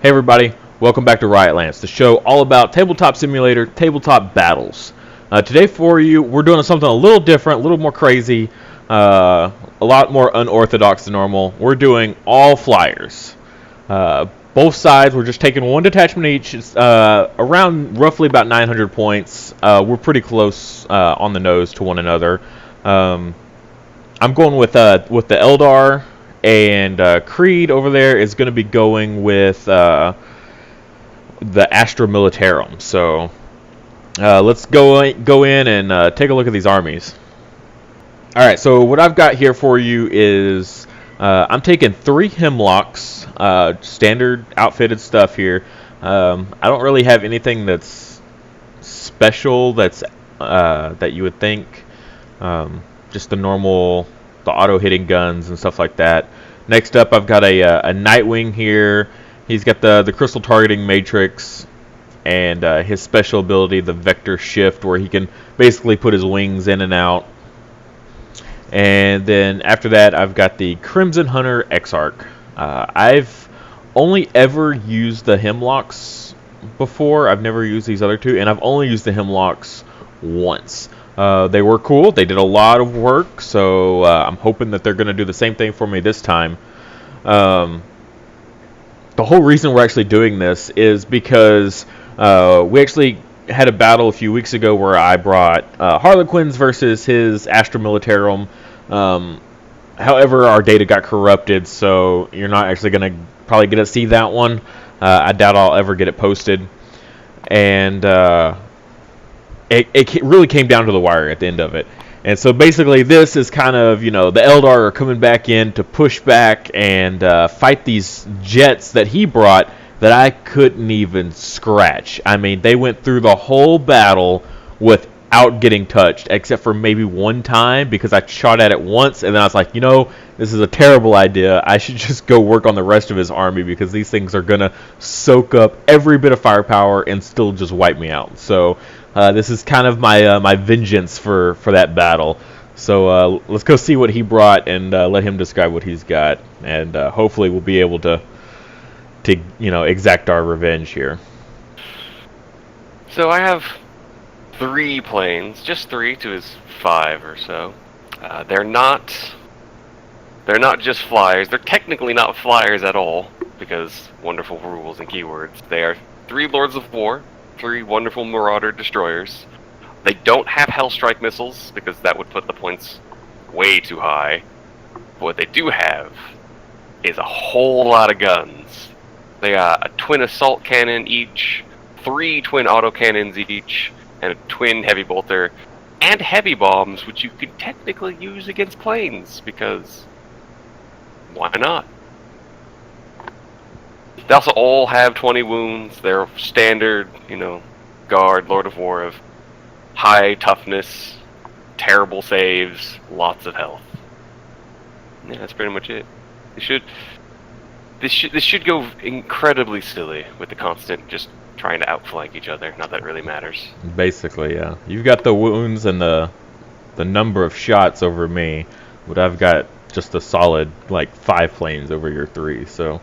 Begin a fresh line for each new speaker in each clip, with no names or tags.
Hey everybody, welcome back to Riot Lance, the show all about tabletop simulator, tabletop battles. Today for you, we're doing something a little different, a little more crazy, a lot more unorthodox than normal. We're doing all flyers. Both sides, we're just taking one detachment each. It's around roughly about 900 points. We're pretty close on the nose to one another. I'm going with the Aeldari. And Creed over there is going to be going with the Astra Militarum. So let's go in and take a look at these armies. All right, so what I've got here for you is I'm taking 3 Hemlocks, standard outfitted stuff here. I don't really have anything that's special that you would think. Just the normal. The auto-hitting guns and stuff like that. Next up, I've got a Nightwing here. He's got the crystal targeting matrix and his special ability, the vector shift, where he can basically put his wings in and out. And then after that, I've got the Crimson Hunter Exarch. I've only ever used the Hemlocks before. I've never used these other two, and I've only used the Hemlocks once. They were cool. They did a lot of work, so I'm hoping that they're going to do the same thing for me this time. The whole reason we're actually doing this is because we actually had a battle a few weeks ago where I brought Harlequins versus his Astra Militarum. However, our data got corrupted, so you're not actually going to probably get to see that one. I doubt I'll ever get it posted. And It really came down to the wire at the end of it. And so basically this is kind of, the Aeldari are coming back in to push back and fight these jets that he brought that I couldn't even scratch. I mean, they went through the whole battle without getting touched, except for maybe one time because I shot at it once and then I was like, this is a terrible idea. I should just go work on the rest of his army because these things are going to soak up every bit of firepower and still just wipe me out. So this is kind of my vengeance for that battle. So let's go see what he brought and let him describe what he's got, and hopefully we'll be able to exact our revenge here.
So I have 3 planes, just 3 to his 5 or so. They're not just flyers. They're technically not flyers at all because wonderful rules and keywords. They are 3 Lords of War. 3 wonderful Marauder destroyers. They don't have Hellstrike missiles because that would put the points way too high. But what they do have is a whole lot of guns. They got a twin assault cannon each, 3 twin autocannons each, and a twin heavy bolter, and heavy bombs, which you could technically use against planes because why not? They also all have 20 wounds. They're standard, guard, Lord of War of high toughness, terrible saves, lots of health. Yeah, that's pretty much it. This should go incredibly silly with the constant just trying to outflank each other. Not that it really matters. Basically, yeah. You've got the wounds and the number of shots over me, but I've got just a solid 5 planes over your 3. So.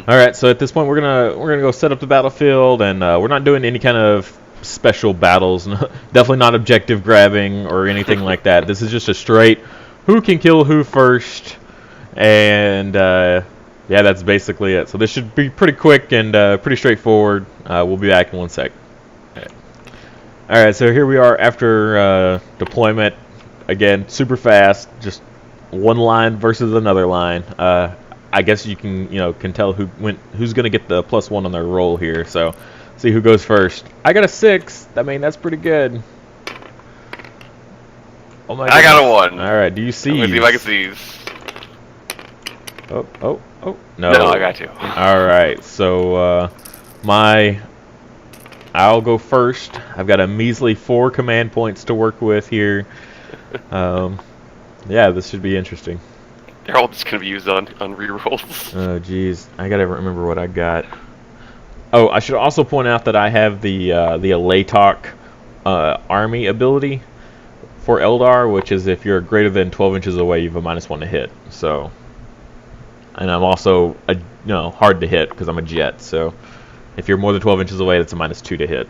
All right, so at this point we're gonna go set up the battlefield, and we're not doing any kind of special battles. Definitely not objective grabbing or anything like that. This is just a straight who can kill who first, and yeah, that's basically it. So this should be pretty quick and pretty straightforward. We'll be back in 1 sec. All right, so here we are after deployment. Again, super fast, just one line versus another line. I guess you can tell who's gonna get the +1 on their roll here. So, see who goes first. I got a 6. I mean, that's pretty good. Oh my! I got a 1.
All right. Do you see?
Let's see if I can see these.
Oh! No.
No, I got 2.
All right. So I'll go first. I've got a measly 4 command points to work with here. Yeah, this should be interesting.
They're all just going to be used on rerolls.
Oh, jeez. I got to remember what I got. Oh, I should also point out that I have the Aeldari army ability for Aeldari, which is if you're greater than 12 inches away, you have a -1 to hit. So, and I'm also hard to hit because I'm a jet. So if you're more than 12 inches away, that's a -2 to hit.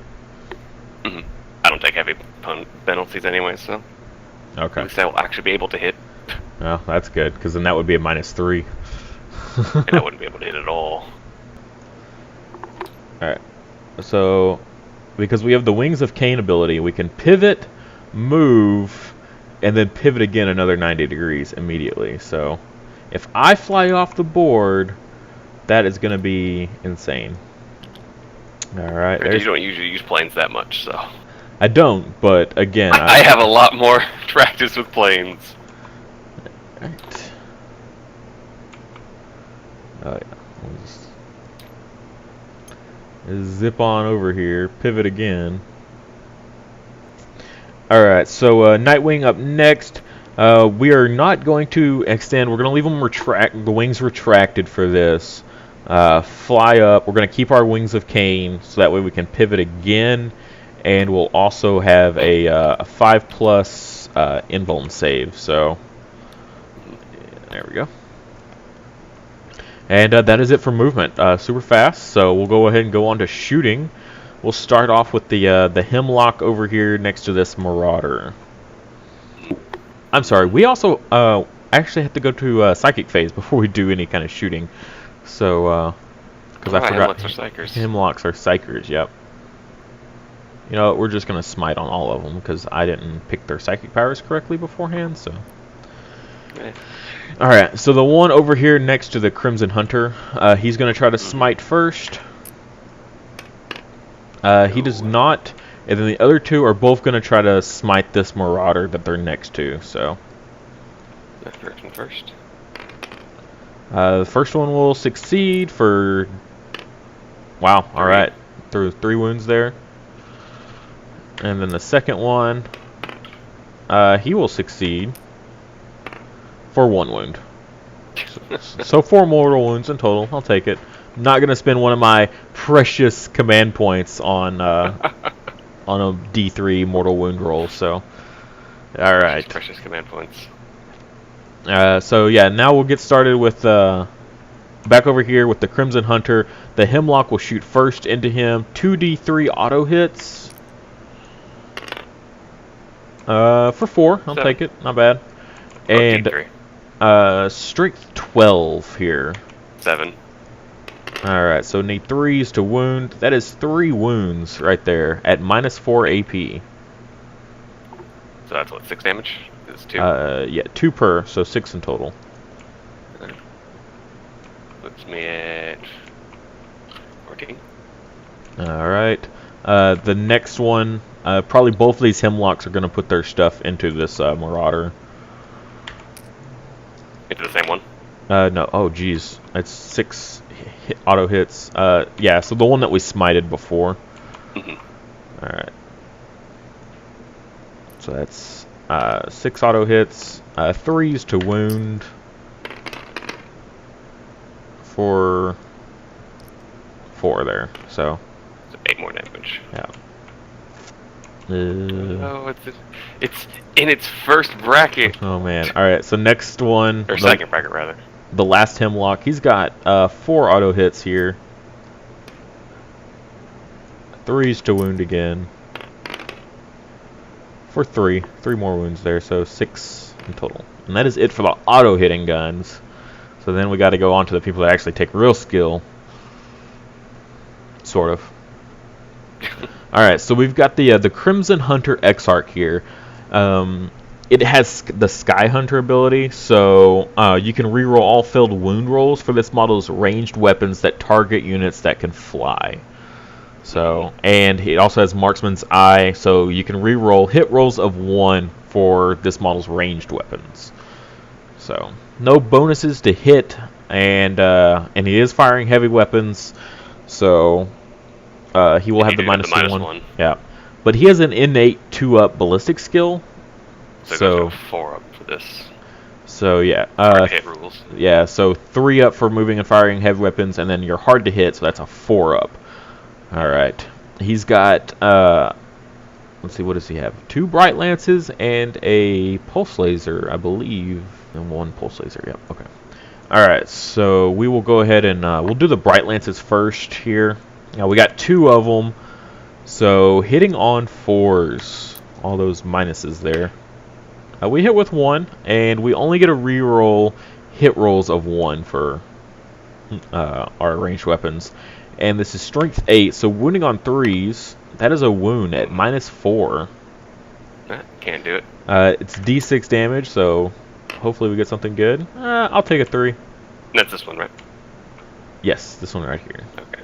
Mm-hmm. I don't take heavy penalties anyway, so
Okay.
at least I will actually be able to hit.
Well, that's good because then that would be a -3.
And I wouldn't be able to hit at all.
Alright, so because we have the Wings of Cain ability, we can pivot, move, and then pivot again another 90 degrees immediately. So if I fly off the board, that is going to be insane. Alright,
You don't usually use planes that much, so.
I don't, but again,
I have a lot more practice with planes.
Right. Oh yeah. We'll just zip on over here, pivot again. Alright, so Nightwing up next. We are not going to extend, we're going to leave them the wings retracted for this. Fly up, we're going to keep our Wings of Cain, so that way we can pivot again, and we'll also have a 5+ invuln save, so there we go. And that is it for movement. Super fast, so we'll go ahead and go on to shooting. We'll start off with the Hemlock over here next to this Marauder. I'm sorry, we also actually have to go to Psychic phase before we do any kind of shooting. So, because I forgot.
Hemlocks are Psychers.
Hemlocks are Psychers, yep. You know, we're just going to smite on all of them because I didn't pick their Psychic powers correctly beforehand, so. Alright, so the one over here next to the Crimson Hunter, he's going to try to smite first. He does not, and then the other two are both going to try to smite this Marauder that they're next to, so.
The first one first.
The first one will succeed for, wow, alright, through 3 wounds there. And then the second one, he will succeed for 1 wound. So 4 mortal wounds in total. I'll take it. I'm not going to spend one of my precious command points on on a D3 mortal wound roll. So, all right.
Precious command points.
So yeah, now we'll get started with back over here with the Crimson Hunter. The Hemlock will shoot first into him. 2d3 auto hits. For 4, I'll take it. Not bad. And strength 12 here.
7.
Alright, so need 3s to wound. That is 3 wounds right there at -4 AP.
So that's what, 6 damage? It's 2.
Yeah, 2 per, so 6 in total.
Puts me at 14.
Alright. The next one, probably both of these Hemlocks are going to put their stuff into this Marauder.
Into the same one?
No, oh geez. That's 6 auto hits. Yeah, so the one that we smited before. Alright. So that's 6 auto hits, 3s to wound for 4 there. So
8 more damage.
yeah.
Oh, it's in its first bracket.
Oh man. Alright, so next one.
Or second bracket, rather.
The last Hemlock. He's got 4 auto hits here. 3s to wound again. For 3. 3 more wounds there, so 6 in total. And that is it for the auto hitting guns. So then we got to go on to the people that actually take real skill. Sort of. Alright, so we've got the Crimson Hunter Exarch here. It has the Sky Hunter ability, so you can reroll all failed wound rolls for this model's ranged weapons that target units that can fly. So, and it also has Marksman's Eye, so you can reroll hit rolls of 1 for this model's ranged weapons. So, no bonuses to hit, and he is firing heavy weapons, so he will have the -1. Yeah, but he has an innate 2-up ballistic skill.
So it goes to 4 up for this.
So yeah,
hard to hit rules.
Yeah, so 3 up for moving and firing heavy weapons, and then you're hard to hit, so that's a 4 up. All right, he's got let's see, what does he have? 2 bright lances and a pulse laser, I believe, and 1 pulse laser. Yep. Okay. Alright, so we will go ahead and we'll do the Bright Lances first here. Now we got 2 of them, so hitting on 4s, all those minuses there. We hit with 1, and we only get a reroll hit rolls of 1 for our ranged weapons. And this is strength 8, so wounding on 3s, that is a wound at -4.
Can't do it.
It's D6 damage, so hopefully we get something good. I'll take a 3.
That's this one, right?
Yes, this one right here.
Okay.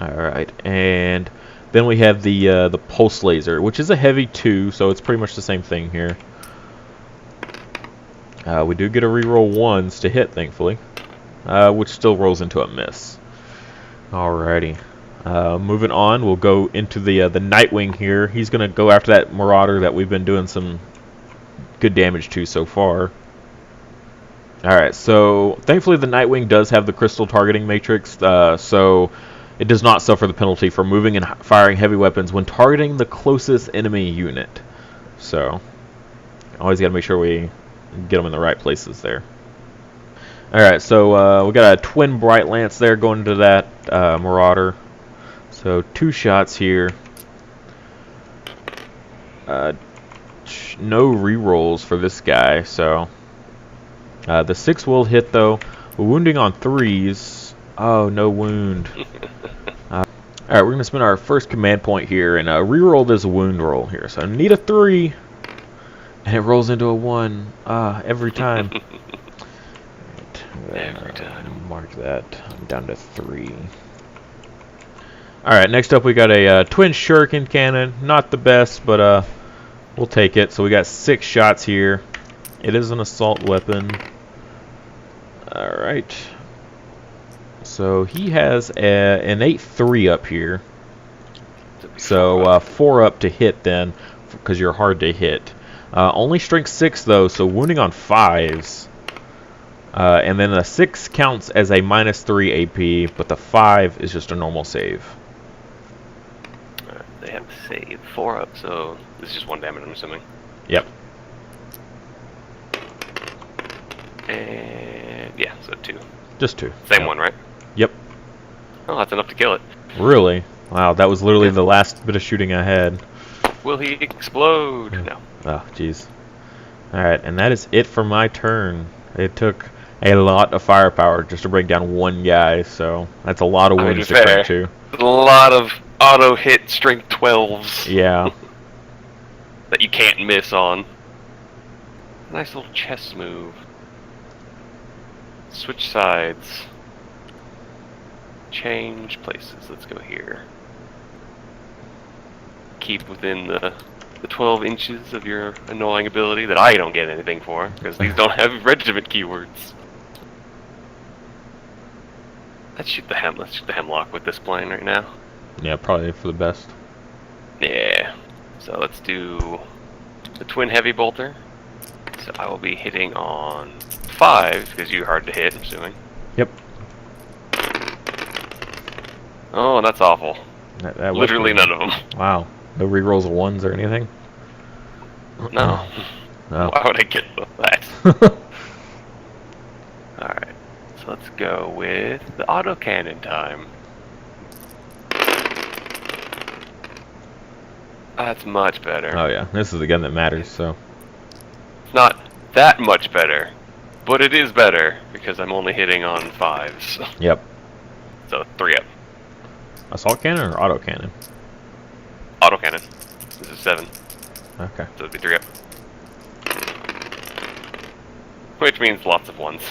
Alright, and then we have the pulse laser, which is a heavy 2, so it's pretty much the same thing here. We do get a reroll 1s to hit, thankfully, which still rolls into a miss. Alrighty. Moving on, we'll go into the Nightwing here. He's going to go after that Marauder that we've been doing some good damage to so far. Alright, so thankfully the Nightwing does have the crystal targeting matrix, so it does not suffer the penalty for moving and firing heavy weapons when targeting the closest enemy unit. So, always got to make sure we get them in the right places there. Alright, so we got a twin Bright Lance there going into that Marauder. So 2 shots here. No rerolls for this guy, so the 6 will hit though. Wounding on 3s. Oh, no wound. Alright, we're going to spend our first command point here and reroll this wound roll here. So I need a 3, and it rolls into a 1 every time.
Every time.
Mark that. I'm down to 3. Alright, next up we got a twin shuriken cannon. Not the best, but we'll take it. So we got 6 shots here. It is an assault weapon. Alright. So he has an 8-3 up here. So 4 up to hit then, because you're hard to hit. Only strength 6 though, so wounding on 5s. And then a 6 counts as a -3 AP, but the 5 is just a normal save.
They have to save 4 up, so this is just 1 damage, I'm assuming.
Yep.
And yeah, so 2.
Just 2.
Same one, right?
Yep.
Oh, that's enough to kill it.
Really? Wow, that was literally the last bit of shooting I had.
Will he explode? No.
Oh, jeez. Alright, and that is it for my turn. It took a lot of firepower just to bring down 1 guy, so that's a lot of wounds to crank to.
A lot of auto hit strength 12s.
Yeah.
That you can't miss on. Nice little chess move. Switch sides. Change places. Let's go here. Keep within the 12 inches of your annoying ability that I don't get anything for, because these don't have regiment keywords. Let's shoot the Hemlock with this plane right now.
Yeah, probably for the best.
Yeah. So let's do the twin heavy bolter. So I will be hitting on 5 because you're hard to hit, I'm assuming.
Yep.
Oh, that's awful.
That
Literally none of them.
Wow. No rerolls of 1s or anything?
No.
No.
Why would I get that? Alright. So let's go with the autocannon time. That's much better.
Oh yeah, this is the gun that matters, so.
It's not that much better, but it is better because I'm only hitting on 5s.
Yep.
So 3 up.
Assault cannon or auto cannon?
Autocannon. This is 7.
Okay.
So it'd be 3 up. Which means lots of 1s.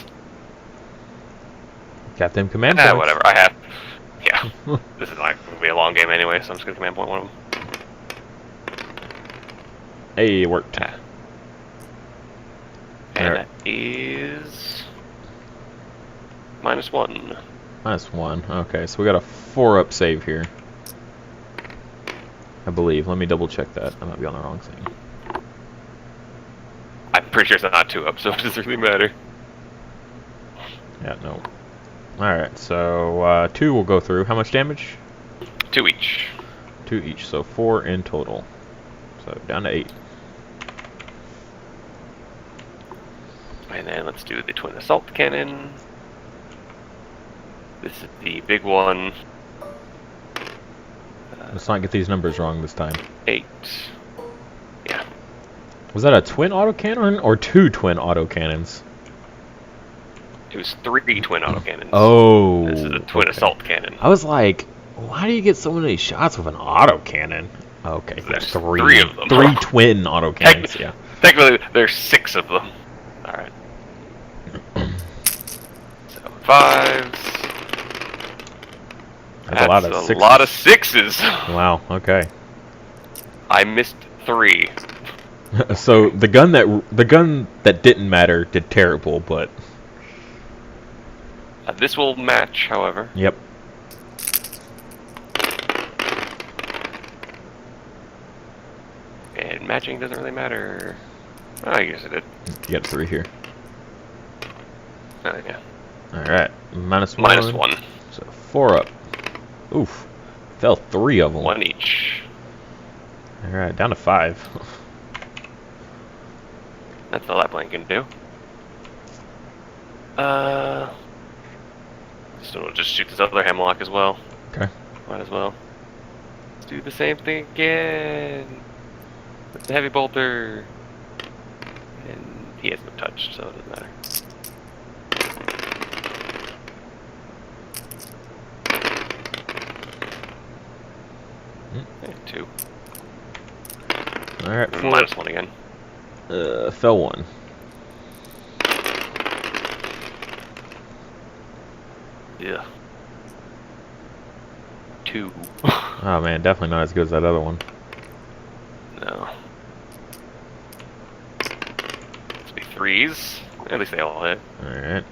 Got them command points.
Whatever. I have. Yeah. This is like going to be a long game anyway, so I'm just going to command point one of them.
Hey, it worked.
Yeah. And that is -1.
-1. Okay, so we got a 4-up save here. I believe. Let me double check that. I might be on the wrong thing.
I'm pretty sure it's not 2 up, so it doesn't really matter.
Yeah, no. Alright, so 2 will go through. How much damage?
2 each.
2 each, so 4 in total. So down to 8.
And And then let's do the twin assault cannon. This is the big one.
Let's not get these numbers wrong this time.
8. Yeah.
Was that a twin autocannon or 2 twin autocannons?
It was 3 twin autocannons.
Oh.
This is a twin assault cannon.
I was like, why do you get so many shots with an autocannon? Okay,
There's
3
of them.
3 twin autocannons, yeah.
Technically, there's 6 of them. Alright. 7 5s.
That's a lot of sixes.
A lot of 6s.
Wow, okay.
I missed 3.
So the gun that didn't matter did terrible, but
This will match, however.
yep.
And matching doesn't really matter. Oh, I guess it did.
You got 3 here.
Oh, yeah.
Alright, -1.
-1.
So 4 up. Oof. Fell 3 of them.
1 each.
Alright, down to 5.
That's all that plane can do. So we'll just shoot this other Hemlock as well.
Okay.
Might as well. Let's do the same thing again. With the heavy bolter. And he has no touch, so it doesn't matter. Okay, 2.
Alright,
-1 again.
fell 1.
Yeah. 2.
Oh man, definitely not as good as that other one.
No. Let's be 3s. At least they all hit.
Alright.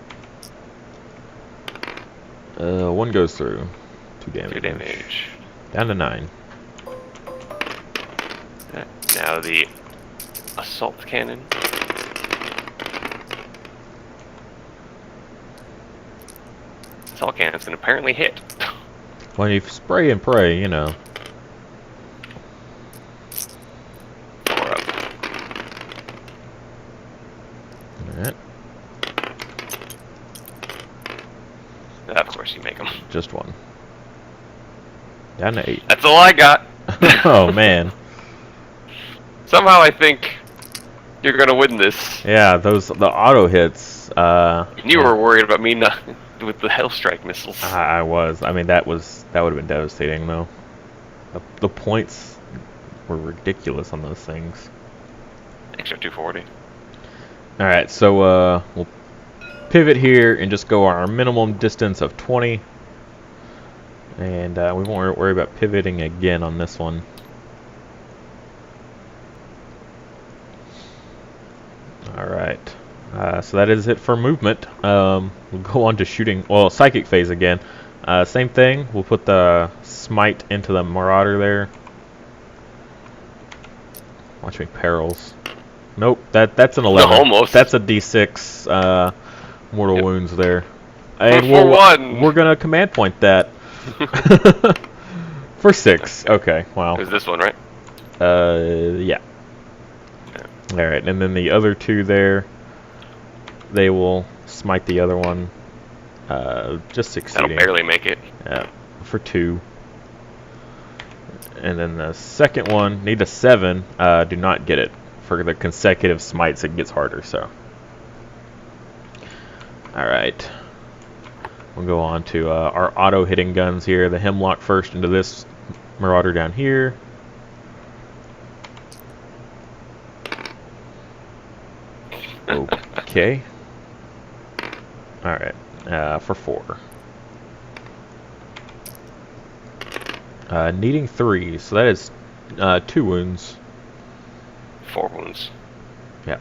1 goes through. 2 damage.
2 damage.
Down to 9.
Now the assault cannon. Assault cannon's can apparently hit.
When you spray and pray, you know.
4 up.
Alright.
Of course you make them.
Just 1. Down to 8.
That's all I got.
Oh man.
Somehow I think you're gonna win this.
Yeah, the auto hits.
You were worried about me not with the Hellstrike missiles.
I was. I mean, that would have been devastating, though. The points were ridiculous on those things.
Extra 240.
All right, so we'll pivot here and just go our minimum distance of 20, and we won't worry about pivoting again on this one. All right. So that is it for movement. We'll go on to shooting. Well, psychic phase again. Same thing. We'll put the smite into the Marauder there. Watch me perils. Nope. That's an 11.
No, almost.
That's a D6 mortal wounds there. And we're gonna command point that for 6. Okay. Wow.
It was this one, right?
Yeah. All right, and then the other 2 there. They will smite the other one, just succeeding.
That'll barely make it.
Yeah, for 2. And then the second one, need a 7, do not get it. For the consecutive smites, it gets harder, so. Alright. We'll go on to our auto-hitting guns here. The Hemlock first into this Marauder down here. Okay. Alright, for 4. Needing 3, so that is 2 wounds.
4 wounds.
Yeah.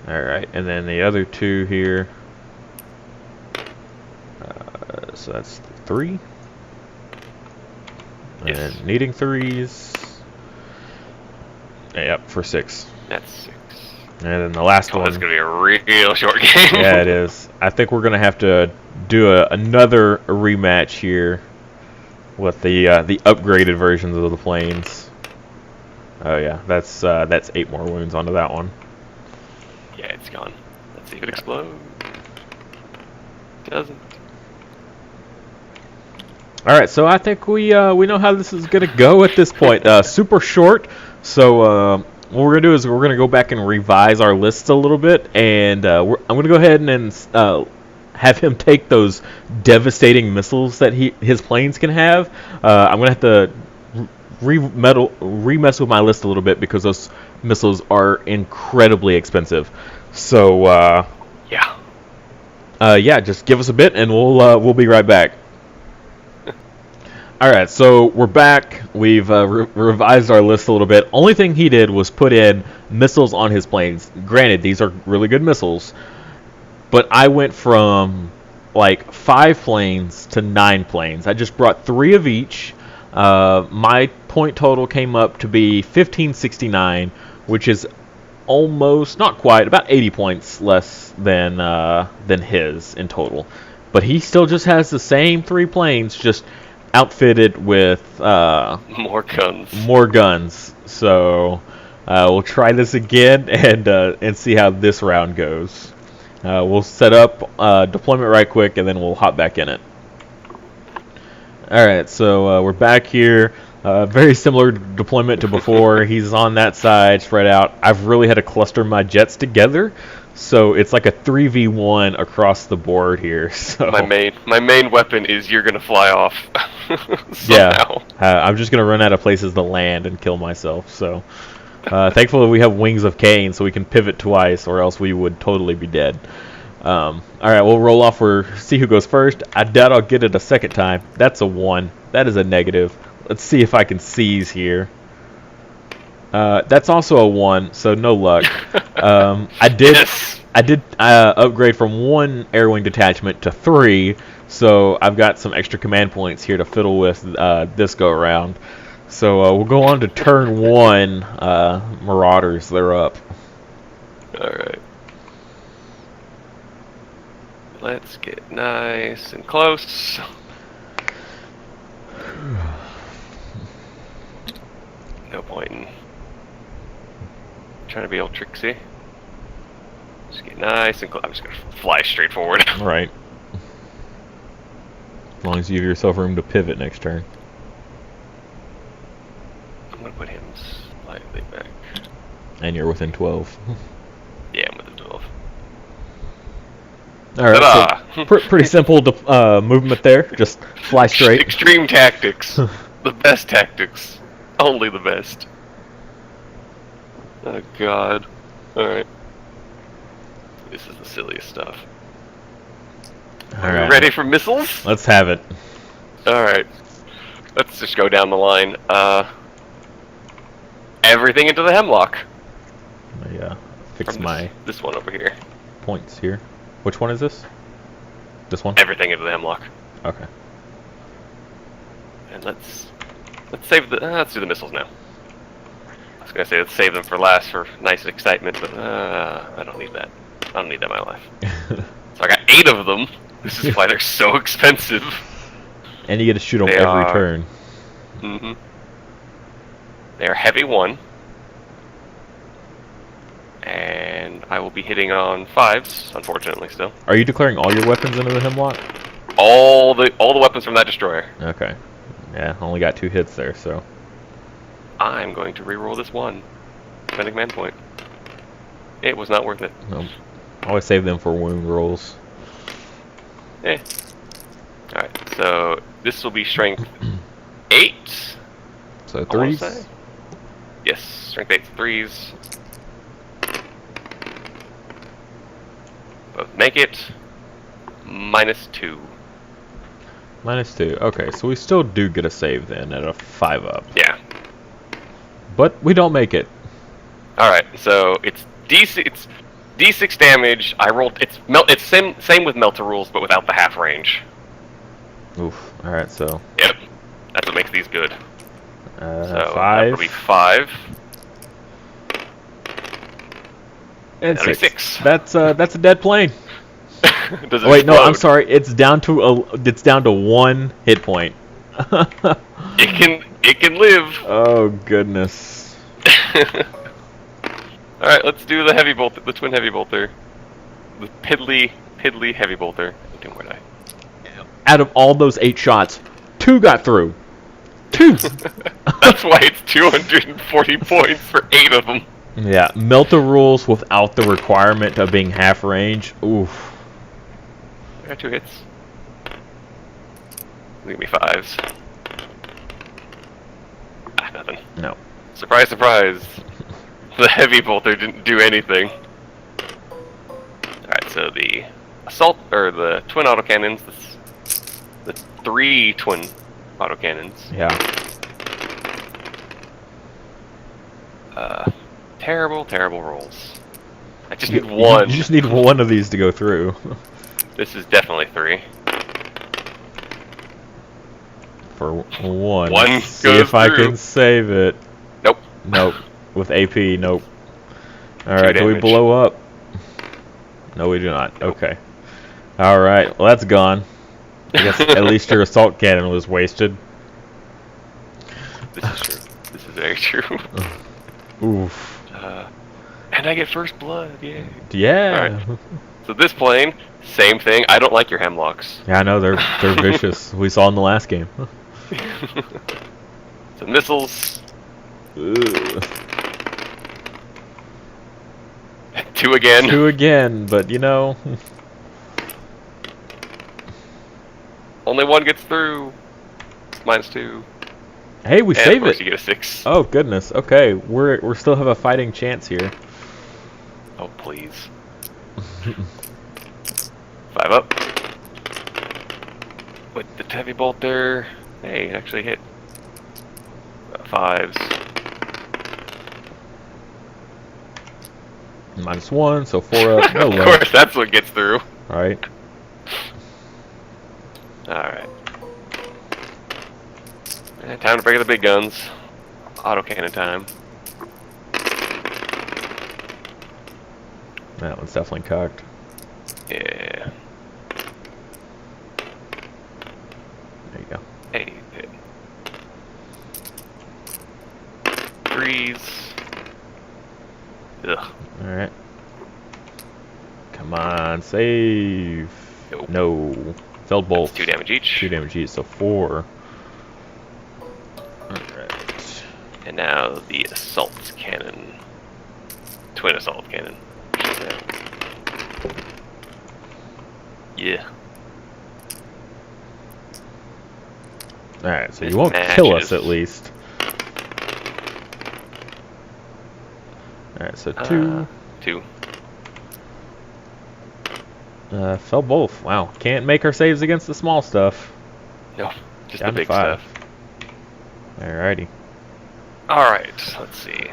Alright, and then the other 2 here. So that's 3.
Yes.
And needing 3s. Yep, for 6.
That's 6.
And then the last one.
That's gonna be a real short game.
Yeah, it is. I think we're gonna have to do another rematch here with the upgraded versions of the planes. Oh yeah, that's 8 more wounds onto that one.
Yeah, it's gone. Let's see if it explodes. It doesn't.
All right, so I think we know how this is gonna go at this point. Super short. So what we're gonna do is we're gonna go back and revise our list a little bit, and I'm gonna go ahead and have him take those devastating missiles that his planes can have. I'm gonna have to remess with my list a little bit because those missiles are incredibly expensive. So yeah, just give us a bit and we'll be right back. All right, so we're back. We've revised our list a little bit. Only thing he did was put in missiles on his planes. Granted, these are really good missiles, but I went from like 5 planes to 9 planes. I just brought 3 of each. My point total came up to be 1569, which is almost, not quite, about 80 points less than his in total. But he still just has the same 3 planes, just outfitted with
more guns.
More guns. So we'll try this again and see how this round goes. We'll set up deployment right quick, and then we'll hop back in it. All right, so we're back here. Very similar deployment to before. He's on that side, spread out. I've really had to cluster my jets together, so it's like a 3v1 across the board here. So
my main weapon is you're gonna fly off.
Yeah, I'm just gonna run out of places to land and kill myself. So thankfully we have Wings of Cain, so we can pivot twice, or else we would totally be dead. All right, we'll roll off. See who goes first. I doubt I'll get it a second time. That's a 1. That is a negative. Let's see if I can seize here. That's also a 1, so no luck. I did upgrade from 1 air wing detachment to 3, so I've got some extra command points here to fiddle with this go around. So we'll go on to turn 1. Marauders, they're up.
All right. Let's get nice and close. No point in trying to be all tricksy. Just get nice and close. I'm just gonna fly straight forward.
Right. As long as you give yourself room to pivot next turn.
I'm gonna put him slightly back.
And you're within 12.
Yeah, I'm within 12.
All right, so pretty simple movement there. Just fly straight.
Extreme tactics. The best tactics. Only the best. Oh god. Alright. This is the silliest stuff. Are you ready for missiles?
Let's have it.
Alright. Let's just go down the line. Everything into the Hemlock.
Yeah. Fix
this one over here.
Points here. Which one is this? This one?
Everything into the Hemlock.
Okay.
And let's save the. Let's do the missiles now. I was gonna say let's save them for last for nice excitement, but I don't need that. I don't need that in my life. So I got 8 of them. This is why they're so expensive.
And you get to shoot them every turn.
Mm-hmm. They're heavy 1. And I will be hitting on 5s, unfortunately, still.
Are you declaring all your weapons into the Hemlock?
All the weapons from that destroyer.
Okay. Yeah, only got 2 hits there, so.
I'm going to reroll this 1. Spending command point. It was not worth it.
Nope. Always save them for wound rolls.
Eh. Alright, so this will be strength 8.
So 3s?
Yes, strength 8 3s. Both make it. -2.
-2. Okay, so we still do get a save then at a 5 up.
Yeah.
But we don't make it.
Alright, so it's D6 damage. I rolled it's same with Melter rules, but without the half range.
Oof. Alright, so.
Yep. That's what makes these good. So
5.
that'll be 5.
And
that'll
6.
Be 6.
That's a dead plane.
Does it
wait, no,
explode?
I'm sorry. It's down to 1 hit point.
It can live.
Oh goodness.
Alright, let's do the heavy bolter, the twin heavy bolter. The piddly heavy bolter. Where'd I?
Out of all those 8 shots, 2 got through. 2!
That's why it's 240 points for 8 of them.
Yeah, Melta rules without the requirement of being half range. Oof.
I got 2 hits. Give me 5s. Ah, nothing.
No.
Surprise, surprise. The heavy bolter didn't do anything. Alright, so the assault, or the twin autocannons, the 3 twin autocannons.
Yeah.
Terrible rolls. I just need 1.
You just need 1 of these to go through.
This is definitely 3.
For 1.
One
See
goes
if I
through.
can save it.
Nope.
Nope. With AP, nope. Alright, do we
damage.
blow up? No, we do not.
Nope.
Okay. Alright, well that's gone. I guess at least your assault cannon was wasted.
This is true. This is very true.
Oof.
And I get first blood, yay.
Yeah.
Alright. So this plane, same thing. I don't like your Hemlocks.
Yeah, I know, they're vicious. We saw in the last game.
So missiles.
Ugh.
2 again.
2 again, but you know.
Only 1 gets through. -2.
Hey, we
And
save
of course
it.
you get a 6.
Oh goodness. Okay, we're still have a fighting chance here.
Oh please. 5 up. With the heavy bolter. Hey, it actually hit. 5s.
-1, so 4 up. No
Of
luck.
course, that's what gets through.
Alright.
Alright. Time to break the big guns. Autocannon time.
That one's definitely cocked.
Yeah.
There you go.
Hey, hit. 3s. Ugh.
Alright. Come on, save.
Nope.
No. Failed both.
2 damage each.
2 damage each, so 4. Alright.
And now the assault cannon. Twin assault cannon. Yeah.
Alright, so
This
you won't
match
kill us
is-
at least. Alright, so 2.
2.
Fell both. Wow. Can't make our saves against the small stuff.
No, just
Down
the
to
big
5.
stuff.
Alrighty.
Alright, let's see.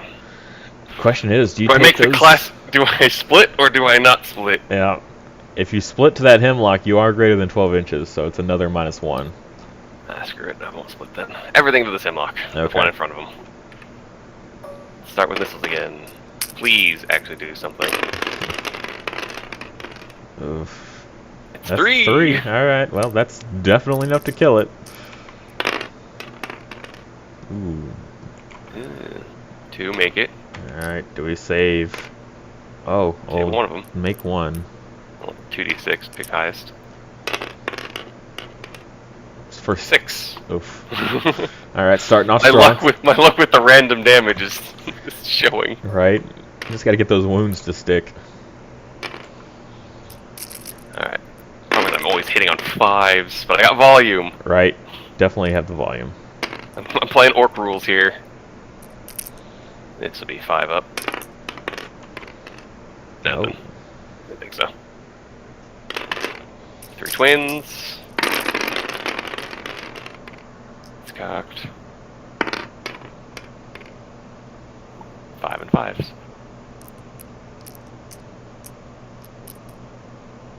Question is, do you
Do I
take
make the
those?
class... Do I split or do I not split?
Yeah. If you split to that hemlock, you are greater than 12 inches, so it's another -1.
Ah, screw it, I won't split then. Everything to this hemlock. The
Okay.
one in front of him. Start with missiles again. Please actually do something.
Oof.
It's
That's
3!
3. Alright, well, that's definitely enough to kill it. Ooh.
2, make it.
Alright, do we save? Oh,
Save one of them.
Make 1.
Well, 2d6, pick highest.
It's for
6.
Oof. Alright, starting off
My
strong.
luck with the random damage is showing.
Right? You just gotta get those wounds to stick.
Alright. Problem is I'm always hitting on 5s, but I got volume.
Right? Definitely have the volume.
I'm playing orc rules here. This will be 5 up. Nothing. I think so. 3 twins. It's cocked. 5 and 5s.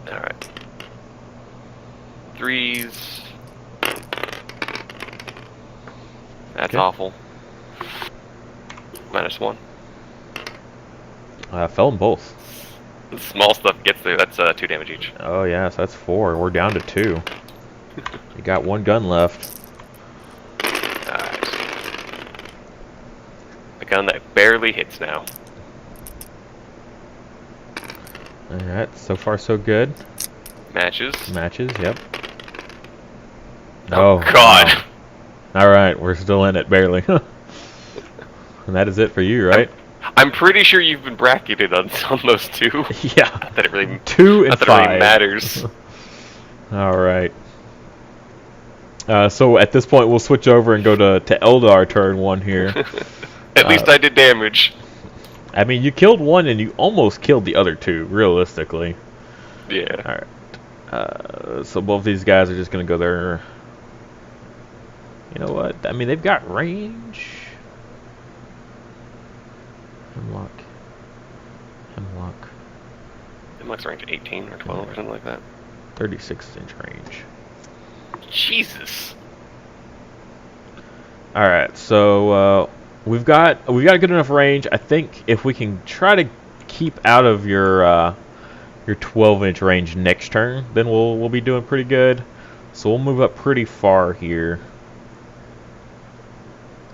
Alright. 3s. That's
Okay.
awful. -1.
Fell in both.
The small stuff gets there. That's 2 damage each.
Oh yeah, so that's 4. We're down to 2. You got 1 gun left.
Alright. gun that barely hits now.
Alright, so far so good.
Matches.
Matches, yep.
Oh God.
Wow. Alright, we're still in it, barely. And that is it for you, right?
I'm pretty sure you've been bracketed on those two.
Yeah.
Not that it really,
2 and
not that
5.
it really matters.
Alright. So at this point, we'll switch over and go to Aeldari turn 1 here.
At least I did damage.
I mean, you killed one and you almost killed the other two, realistically.
Yeah.
Alright. So both these guys are just going to go there. You know what? I mean, they've got range.
Hemlocks range 18 or 12 or something like that.
36-inch range.
Jesus.
Alright, so we've got a good enough range. I think if we can try to keep out of your 12-inch range next turn, then we'll be doing pretty good. So we'll move up pretty far here.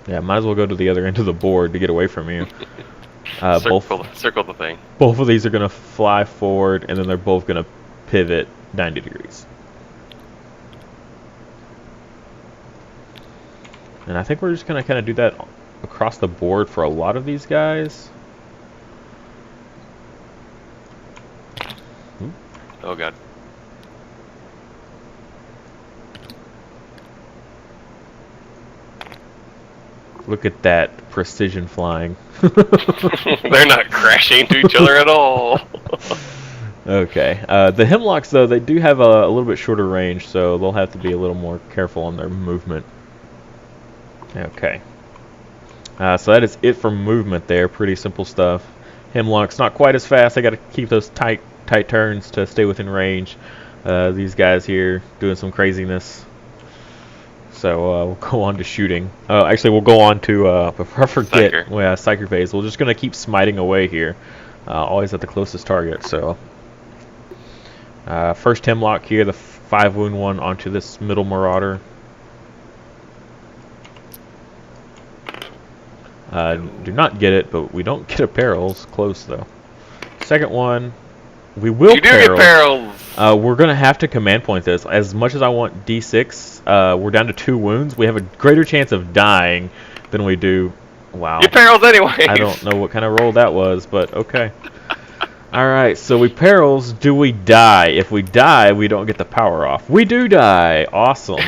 Yeah, might as well go to the other end of the board to get away from you.
Circle the thing.
Both of these are going to fly forward, and then they're both going to pivot 90 degrees. And I think we're just going to kind of do that across the board for a lot of these guys. Ooh.
Oh God.
Look at that precision flying.
They're not crashing into each other at all.
Okay. The Hemlocks, though, they do have a little bit shorter range, so they'll have to be a little more careful on their movement. Okay. So that is it for movement there. Pretty simple stuff. Hemlocks not quite as fast. I got to keep those tight turns to stay within range. These guys here doing some craziness. So we'll go on to shooting. Actually, we'll go on to before I forget.
Psyker.
Yeah, Psyker phase. We're just gonna keep smiting away here, always at the closest target. So first Hemlock here, the 5 wound one onto this middle Marauder. Do not get it, but we don't get a perils. Close though. Second one, we will.
You do get perils.
We're gonna have to command point this. As much as I want D6, we're down to 2 wounds. We have a greater chance of dying than we do. Wow.
You perils anyway.
I don't know what kind of roll that was, but okay. All right, so we perils. Do we die? If we die, we don't get the power off. We do die. Awesome.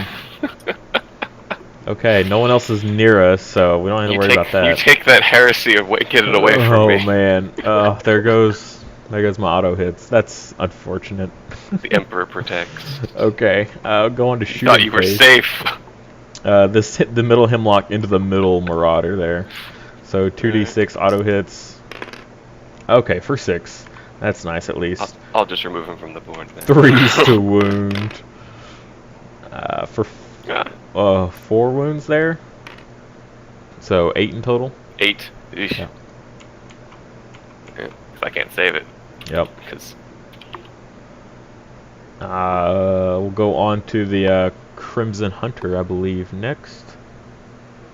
Okay, no one else is near us, so we don't have to worry about that.
You take that heresy of get it away from me.
Oh man, there goes my auto hits. That's unfortunate.
The Emperor protects.
Okay, go on to shooting.
Thought you were safe.
This hit the middle Hemlock into the middle Marauder there. So 2d6 auto hits. Okay, for 6. That's nice at least.
I'll just remove him from the board then.
3s to wound. For 4 wounds there. So 8 in total.
8. Yeah. I can't save it.
Yep.
Because
we'll go on to the Crimson Hunter, I believe, next.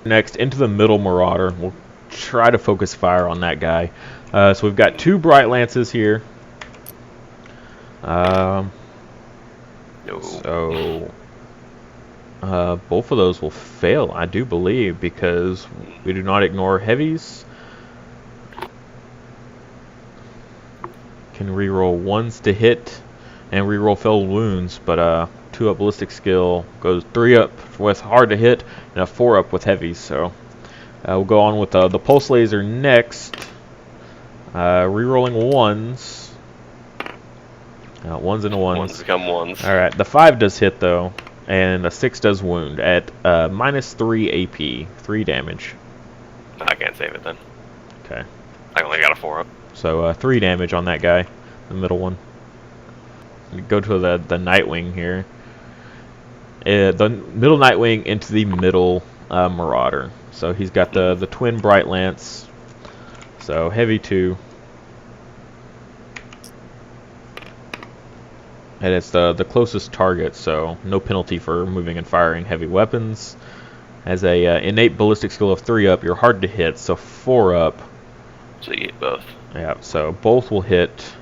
Next, into the middle Marauder. We'll try to focus fire on that guy. So we've got 2 Bright Lances here.
no.
So both of those will fail, I do believe, because we do not ignore heavies. Can reroll 1s to hit and reroll failed wounds, but 2 up ballistic skill goes 3 up with hard to hit and a 4 up with heavies. So we'll go on with the pulse laser next. Rerolling 1s. 1s and 1s.
1s become 1s.
Alright, the 5 does hit though, and a 6 does wound at -3 AP, 3 damage.
I can't save it then.
Okay.
I only got a 4 up.
So 3 damage on that guy, the middle one. We go to the Nightwing here. The middle Nightwing into the middle Marauder. So he's got the twin Bright Lance. So heavy 2. And it's the closest target, so no penalty for moving and firing heavy weapons. Has a innate ballistic skill of 3 up. You're hard to hit, so 4 up.
So you hit both.
Yeah, so both will hit.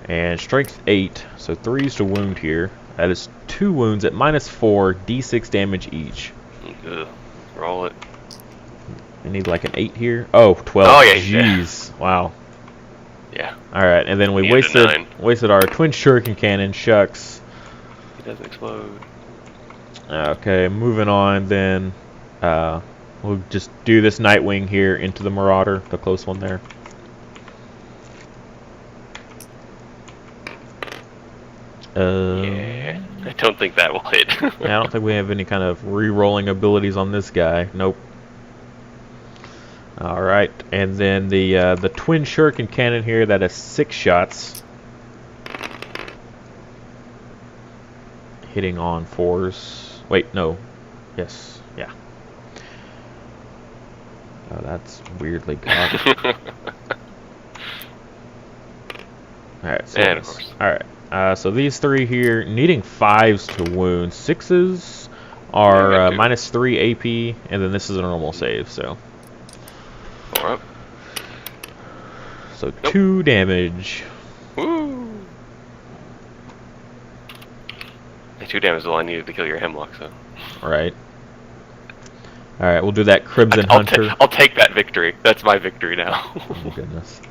And strength 8, so 3s to wound here. That is 2 wounds at -4, d6 damage each.
Ugh. Roll it.
I need like an 8 here. Oh, 12.
Oh, yeah.
Jeez. Wow.
Yeah.
Alright, and then we
He had a 9.
wasted our twin shuriken cannon. Shucks.
He doesn't explode.
Okay, moving on then. We'll just do this Nightwing here into the Marauder, the close one there.
Yeah, I don't think that will hit.
Yeah, I don't think we have any kind of re-rolling abilities on this guy. Nope. All right, and then the twin shuriken cannon here that has 6 shots, hitting on 4s. Wait, no. Yes, yeah. Oh, that's weirdly got. All right, so
and of course.
All right. So these 3 here, needing 5s to wound. 6s are -3 AP, and then this is a normal save, so.
4 up.
So 2 damage.
Woo! 2 damage is all I needed to kill your Hemlock, so.
Right. Alright, we'll do that Crimson Hunter.
I'll take that victory. That's my victory now.
Oh, goodness.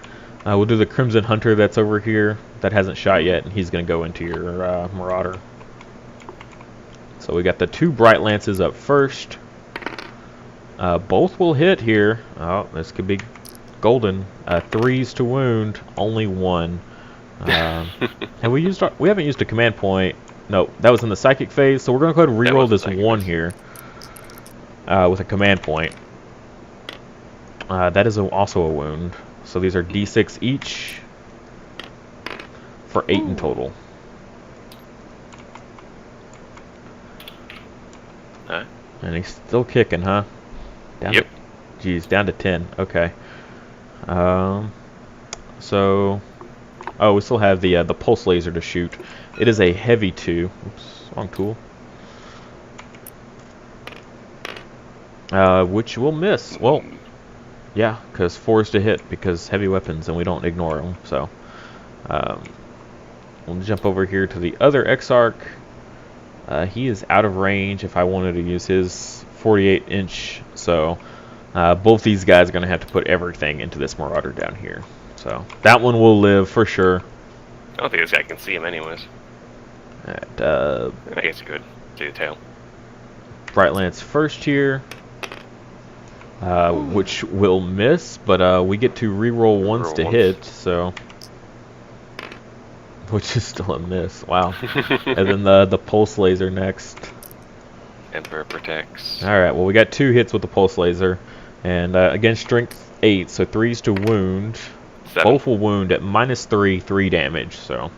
We'll do the Crimson Hunter that's over here that hasn't shot yet, and he's going to go into your Marauder. So we got the 2 Bright Lances up first. Both will hit here. Oh, this could be golden. 3s to wound, only 1. And we haven't used a command point. No, that was in the psychic phase, so we're going to go ahead and reroll this 1 here with a command point. That is also a wound. So these are d6 each for 8 in total. And he's still kicking, huh?
Yep.
Geez, down to 10. Okay. So, oh, we still have the pulse laser to shoot. It is a heavy 2. Oops, wrong tool. Which will miss. Well, yeah, because 4s to hit because heavy weapons, and we don't ignore them. So, we'll jump over here to the other Exarch. He is out of range if I wanted to use his 48-inch. So, both these guys are going to have to put everything into this Marauder down here. So, that one will live for sure.
I don't think this guy can see him anyways.
Alright,
I guess he could. See the tail.
Bright Lance first here. Which will miss, but we get to reroll ones to hit, so which is still a miss. Wow. And then the pulse laser next.
Emperor protects.
All right. Well, we got 2 hits with the pulse laser, and again strength 8, so 3s to wound.
7.
Both will wound at -3, 3 damage. So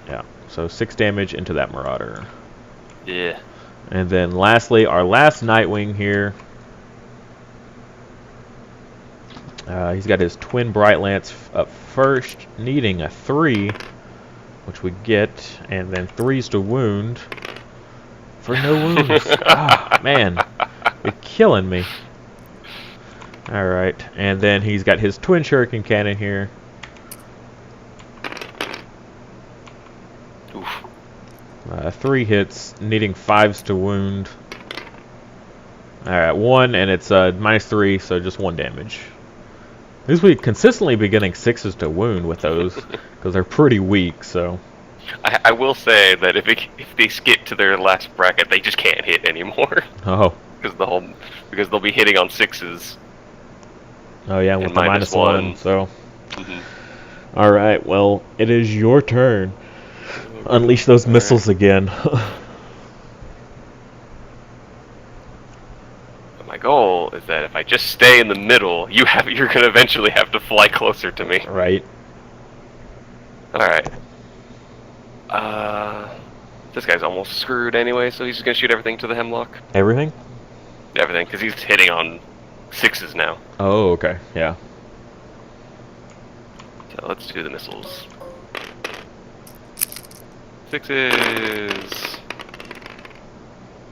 yeah. So 6 damage into that Marauder.
Yeah.
And then lastly, our last Nightwing here. He's got his twin Bright Lance up first, needing a 3, which we get, and then 3s to wound for no wounds. Oh, man, you're killing me. All right, and then he's got his twin shuriken cannon here.
Oof.
3 hits, needing 5s to wound. Alright, 1, and it's -3, so just 1 damage. At least we consistently be getting 6s to wound with those, because they're pretty weak, so.
I will say that if they skip to their last bracket, they just can't hit anymore.
Oh.
Because they'll be hitting on 6s.
Oh yeah, with the -1, so.
Mm-hmm.
Alright, well, it is your turn. Unleash those missiles again.
My goal is that if I just stay in the middle, you're gonna eventually have to fly closer to me.
Right.
Alright. This guy's almost screwed anyway, so he's just gonna shoot everything to the Hemlock.
Everything?
Everything, because he's hitting on 6s now.
Oh, okay, yeah.
So let's do the missiles. 6s.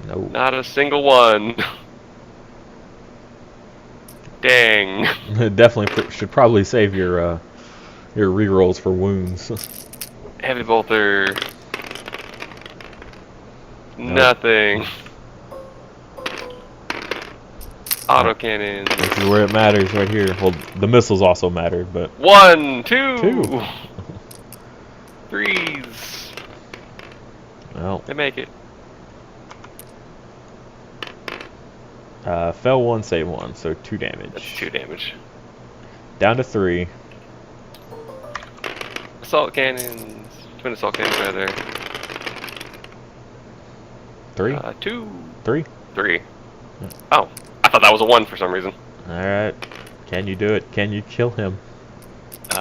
No.
Not a single one. Dang.
Definitely should probably save your rerolls for wounds.
Heavy bolter.
Nope.
Nothing. Autocannon.
This is where it matters, right here. Well, the missiles also mattered, but
1, 2,
2.
3s.
Well,
They make it.
fell 1, save 1, so 2 damage.
That's 2 damage.
Down to 3.
Assault cannons. Twin assault cannons rather.
3.
2.
3.
3. Oh, I thought that was a 1 for some reason.
All right. Can you do it? Can you kill him?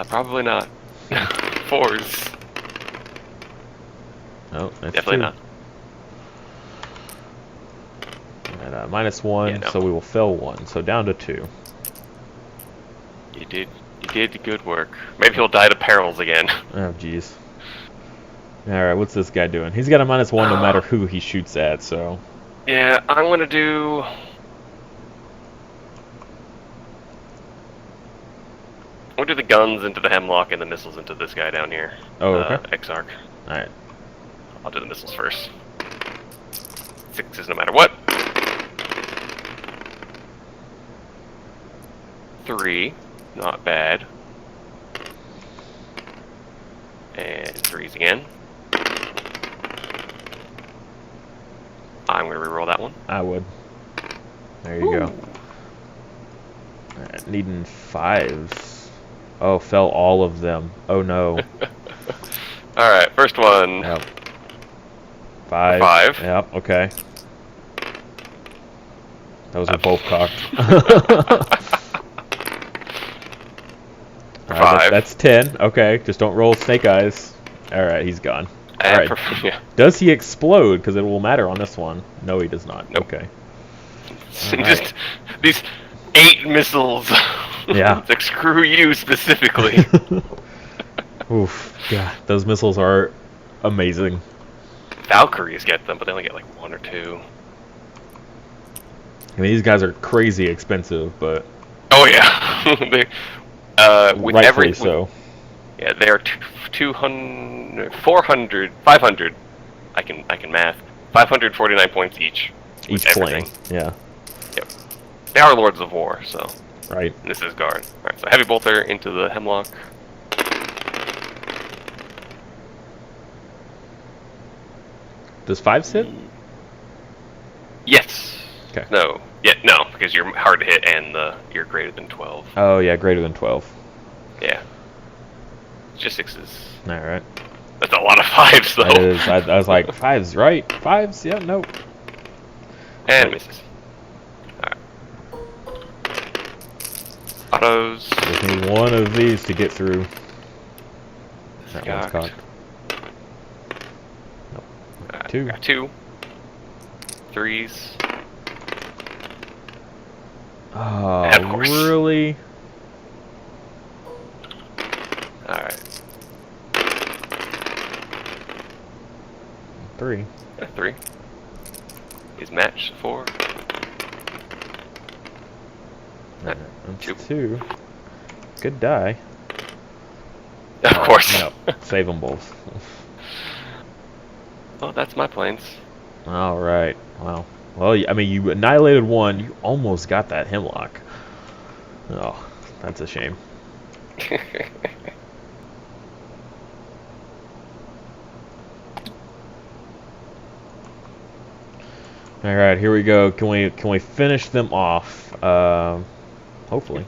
Probably not. 4s.
No, that's
Definitely
2.
not.
And -1,
Yeah, no.
so we will fail 1. So down to 2.
You did good work. Maybe he'll die to perils again.
Oh, jeez. All right, what's this guy doing? He's got a -1 no matter who he shoots at. So.
Yeah, I'm gonna do. We'll do the guns into the Hemlock and the missiles into this guy down here.
Oh, okay.
Exarch.
All right.
I'll do the missiles first. 6s no matter what. 3, not bad. And 3s again. I'm gonna reroll that one.
I would. There you go. All right, needing 5s. Oh, fell all of them. Oh no.
Alright, first one.
Yep. 5.
5.
Yep. Okay. Those are both cocked.
5.
That's 10. Okay, just don't roll snake eyes. All right, he's gone. All right.
Yeah.
Does he explode? Because it will matter on this one. No, he does not.
Nope.
Okay.
Just these 8 missiles.
Yeah.
It's like, screw you specifically.
Oof. God, those missiles are amazing.
Valkyries get them, but they only get like 1 or 2.
I mean, these guys are crazy expensive, but
Oh yeah. They, with
rightfully so.
Yeah, they are 200, 400, 500. I can math. 549 points each.
Each
with
plane.
everything.
Yeah.
Yep. They are Lords of War, so.
Right.
And this is guard. Alright, so heavy bolter into the Hemlock.
Does 5 hit?
Yes.
Okay.
No. Yeah, no, because you're hard to hit and you're greater than 12.
Oh yeah, greater than 12.
Yeah. It's just 6s.
All right.
That's a lot of 5s though.
That is. I was like 5s, right? 5s. Yeah. Nope.
And misses. Alright. Autos.
Just need one of these to get through. That one's
Cocked.
cocked. Nope.
Alright,
2.
Got 2. 3s.
Oh,
Of course.
really?
Alright.
3.
3. Is match 4.
That's
2.
2. Good die.
Of course.
No, save them both.
Well, that's my planes.
All right. Wow. Well, I mean, you annihilated 1. You almost got that Hemlock. Oh, that's a shame. All right, here we go. Can we finish them off? Hopefully.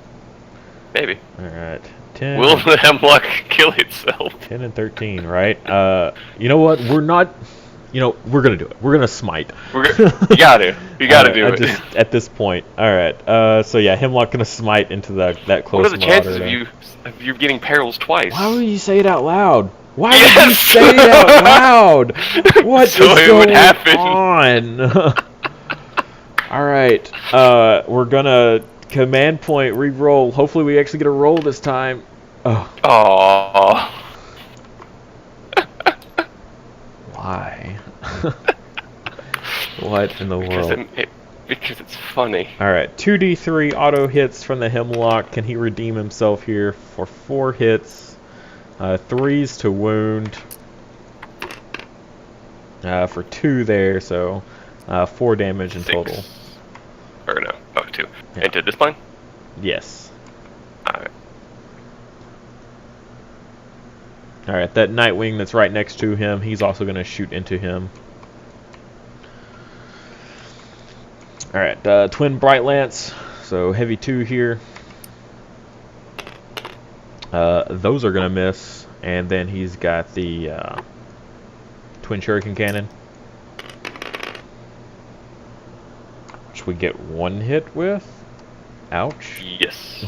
Maybe.
All right. 10.
Will the Hemlock kill itself?
10 and 13, right? You know what? We're not. You know, we're gonna do it. We're gonna smite.
You gotta. You gotta do it.
Just at this point. All right. So yeah, Hemlock gonna smite into that close.
What are the chances
Marauder
of you getting perils twice?
Why would you say it out loud? Why
Yes!
would you say it out loud? What
So
is
it
going
would happen.
on? All right. We're gonna command point re-roll. Hopefully, we actually get a roll this time. Oh.
Aww.
Why? What in the world?
Because it's funny.
Alright, 2d3 auto hits from the Hemlock. Can he redeem himself here for 4 hits? 3s to wound. For 2 there, so 4 damage in
6.
total.
Or no, 2.
Yeah.
Into this plane?
Yes.
Alright.
Alright, that Nightwing that's right next to him, he's also going to shoot into him. Alright, Twin Bright Lance, so heavy 2 here. Those are going to miss, and then he's got the Twin Shuriken Cannon, which we get 1 hit with. Ouch.
Yes.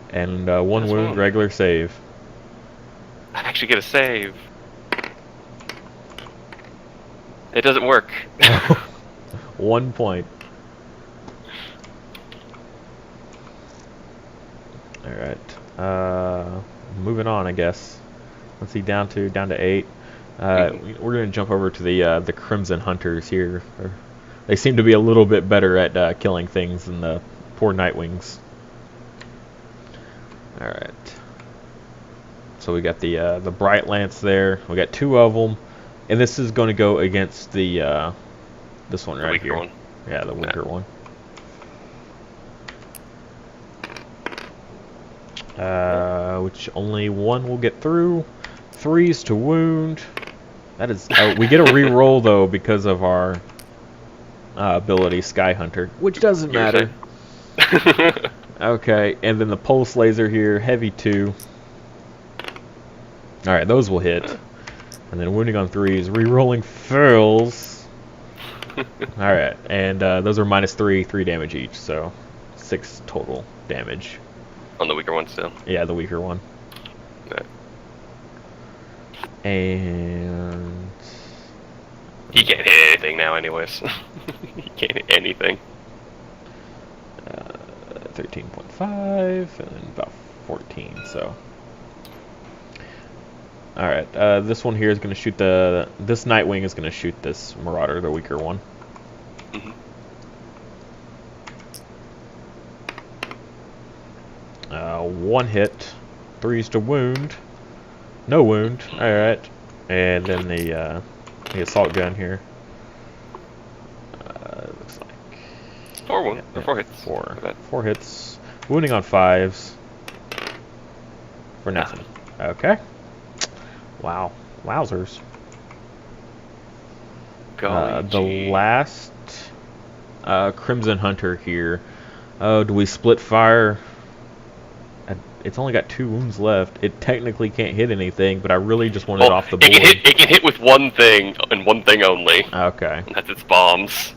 And 1 wound, regular save.
I actually get a save. It doesn't work.
1 point. Alright. Moving on, I guess. Let's see, down to 8. We're gonna jump over to the Crimson Hunters here. They seem to be a little bit better at killing things than the poor Nightwings. Alright. So we got the Bright Lance there. We got 2 of them, and this is going to go against the this one right here.
One.
Yeah, the weaker one. Which only 1 will get through. 3s to wound. That is. We get a re-roll though because of our ability Sky Hunter, which doesn't matter. Okay, and then the Pulse Laser here, heavy 2. Alright, those will hit. And then wounding on 3s, re-rolling fails. Alright, and those are -3, 3 damage each, so 6 total damage.
On the weaker one still?
Yeah, the weaker one.
Okay.
And...
He can't hit anything now anyways. He can't hit anything.
13.5, and then about 14, so... Alright, this one here is going to shoot this Nightwing is going to shoot this Marauder, the weaker one.
Mm-hmm.
1 hit, 3s to wound, no wound, alright, and then the assault gun here. Looks like...
4 wounds, or 4 hits.
4 hits, wounding on 5s, for nothing. Okay. Wow. Wowzers. The last Crimson Hunter here. Oh, do we split fire? It's only got 2 wounds left. It technically can't hit anything, but I really just want it off the board.
It can hit with 1 thing, and 1 thing only.
Okay.
And that's its bombs.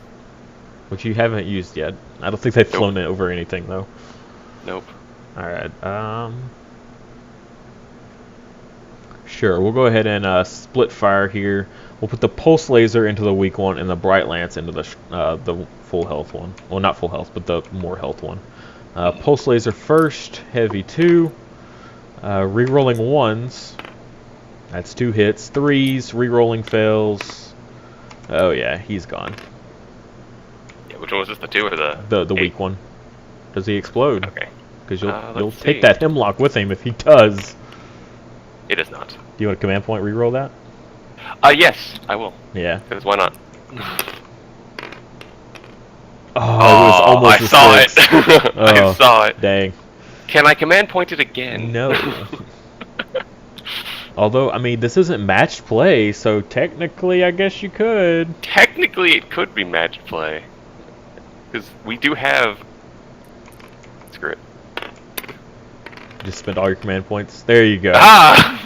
Which you haven't used yet. I don't think they've flown it over anything, though.
Nope.
Alright, sure, we'll go ahead and split fire here. We'll put the Pulse Laser into the weak one and the Bright Lance into the full health one. Well, not full health, but the more health one. Pulse Laser first, heavy 2. Rerolling 1s. That's 2 hits. 3s, rerolling fails. Oh yeah, he's gone.
Yeah, which one was this, the 2 or the...
The weak one. Does he explode?
Okay.
Because you'll take that Hemlock with him if he does.
It does not.
Do you want a command point reroll that?
Yes, I will.
Yeah.
Because why not?
Oh, it was almost
I saw it. I saw it.
Dang.
Can I command point it again?
No. Although, I mean, this isn't matched play, so technically, I guess you could.
Technically, it could be matched play. Because we do have... Screw it.
Just spend all your command points. There you go.
Ah!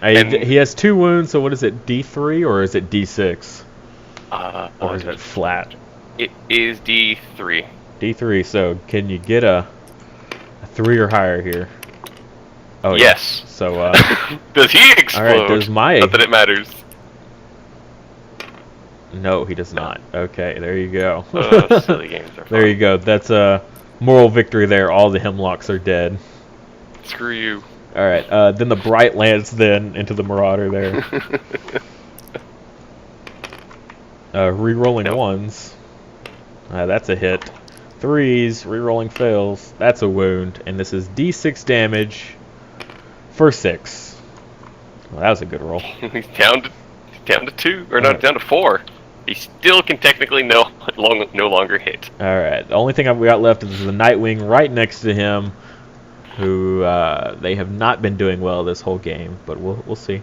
He has 2 wounds, so what is it, D3 or is it D6? Or is it flat?
It is D3.
D3, so can you get a 3 or higher here? Oh,
yes.
Yeah. So,
does he explode?
Alright, does my...
Not that it matters.
No, he does not. Okay, there you go.
Silly games are fun.
There you go. That's a moral victory there. All the Hemlocks are dead.
Screw you.
Alright, then the Bright Lance then into the Marauder there. Re-rolling
Nope.
1s. That's a hit. 3s, re-rolling fails. That's a wound. And this is D6 damage for 6. Well, that was a good roll.
He's down to 2, or no, down to 4. He still can technically no longer hit.
Alright, the only thing we got left is the Nightwing right next to him, who they have not been doing well this whole game, but we'll see.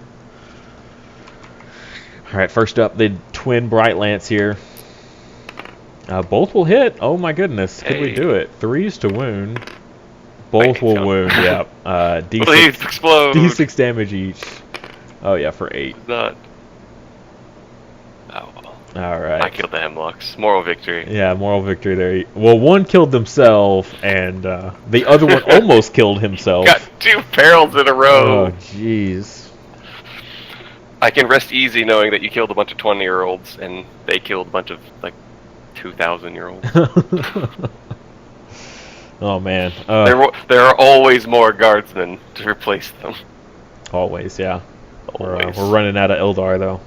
Alright, first up, the twin Bright Lance here. Both will hit. Oh my goodness, could we do it? 3s to wound. Both will wound, yeah. D6,
Please explode.
D6 damage each. Oh yeah, for 8.
Not. Oh well.
Alright.
I killed the Hemlocks. Moral victory.
Yeah, moral victory there. Well, one killed themselves, and the other one almost killed himself.
Got 2 perils in a row.
Oh, jeez.
I can rest easy knowing that you killed a bunch of 20-year-olds, and they killed a bunch of, like, 2,000-year-olds.
Oh, man.
There are always more guardsmen to replace them.
Always, yeah.
Always.
We're running out of Aeldari, though.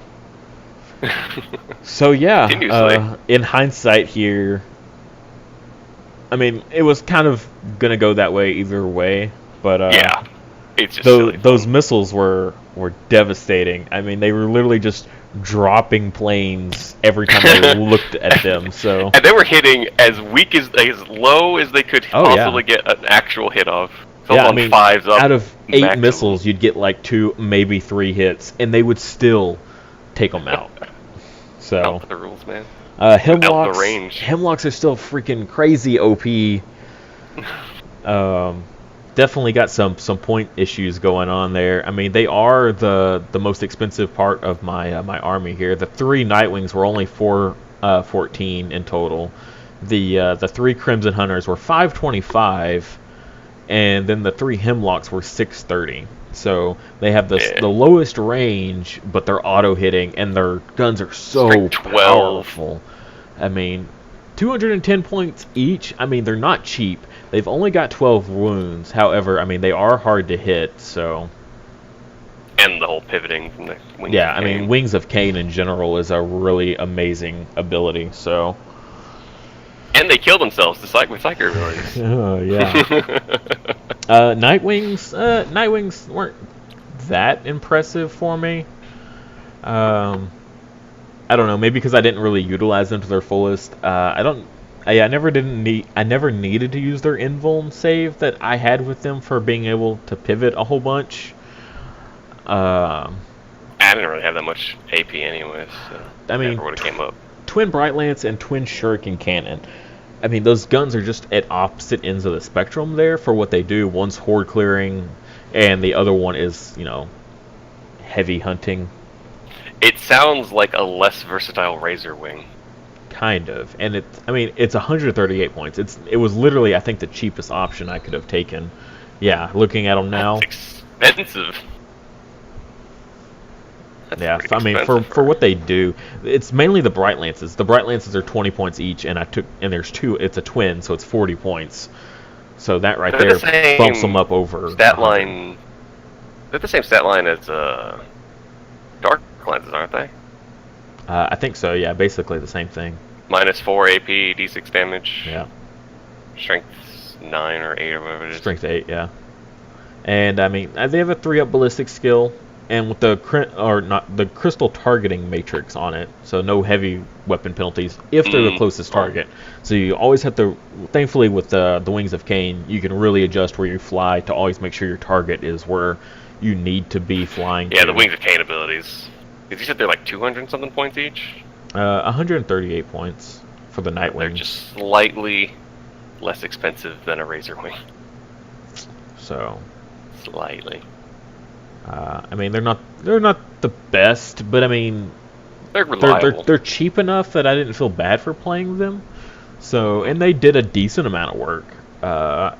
So, yeah, in hindsight here, I mean, it was kind of going to go that way either way, but
yeah, it's just silly.
Those missiles were devastating. I mean, they were literally just dropping planes every time they looked at them. So,
and they were hitting as low as they could possibly get an actual hit of. So
yeah,
on 5s up.
Out of 8
maximum.
missiles, you'd get like 2, maybe 3 hits, and they would still take them out. So,
out the rules, man.
Hemlocks,
out the range.
Hemlocks are still freaking crazy OP. Definitely got some point issues going on there. I mean, they are the most expensive part of my my army here. The 3 Nightwings were only 414 in total. The 3 Crimson Hunters were 525, and then the 3 Hemlocks were 630. So they have the lowest range, but they're auto hitting, and their guns are so powerful. I mean, 210 points each. I mean, they're not cheap. They've only got 12 wounds. However, I mean, they are hard to hit, so...
And the whole pivoting from the Wings
yeah,
of
I
Cain.
mean, Wings of Cain in general is a really amazing ability, so...
And they kill themselves with psycho abilities.
Oh, yeah. Nightwings weren't that impressive for me. I don't know, maybe because I didn't really utilize them to their fullest. I never needed to use their invuln save that I had with them for being able to pivot a whole bunch.
I didn't really have that much AP anyways, so
I mean,
never would have came up.
Twin Bright Lance and Twin Shuriken Cannon. I mean, those guns are just at opposite ends of the spectrum there for what they do. One's horde clearing, and the other one is, heavy hunting.
It sounds like a less versatile Razor Wing.
Kind of. And it's 138 points. It was literally, I think, the cheapest option I could have taken. Yeah, looking at them now.
That's expensive. That's
yeah, I mean, for what they do, it's mainly the Bright Lances. The Bright Lances are 20 points each, and there's 2. It's a twin, so it's 40 points. So that right there bumps them up over.
Stat line. They're the same stat line as Dark Lenses, aren't they?
I think so. Yeah, basically the same thing.
-4 AP, D6 damage.
Yeah.
Strength 9 or 8 or whatever it is.
Strength 8, yeah. And I mean, they have a 3-up ballistic skill. And with the crystal targeting matrix on it, so no heavy weapon penalties if they're the closest target. So you always have to, thankfully with the Wings of Cain, you can really adjust where you fly to always make sure your target is where you need to be flying.
Yeah, the Wings of Cain abilities. You said they're like 200 something points each?
138 points for the Nightwing.
They're just slightly less expensive than a Razor Wing.
So.
Slightly.
I mean, they're not the best, but I mean,
they're reliable.
They're cheap enough that I didn't feel bad for playing them. So, and they did a decent amount of work.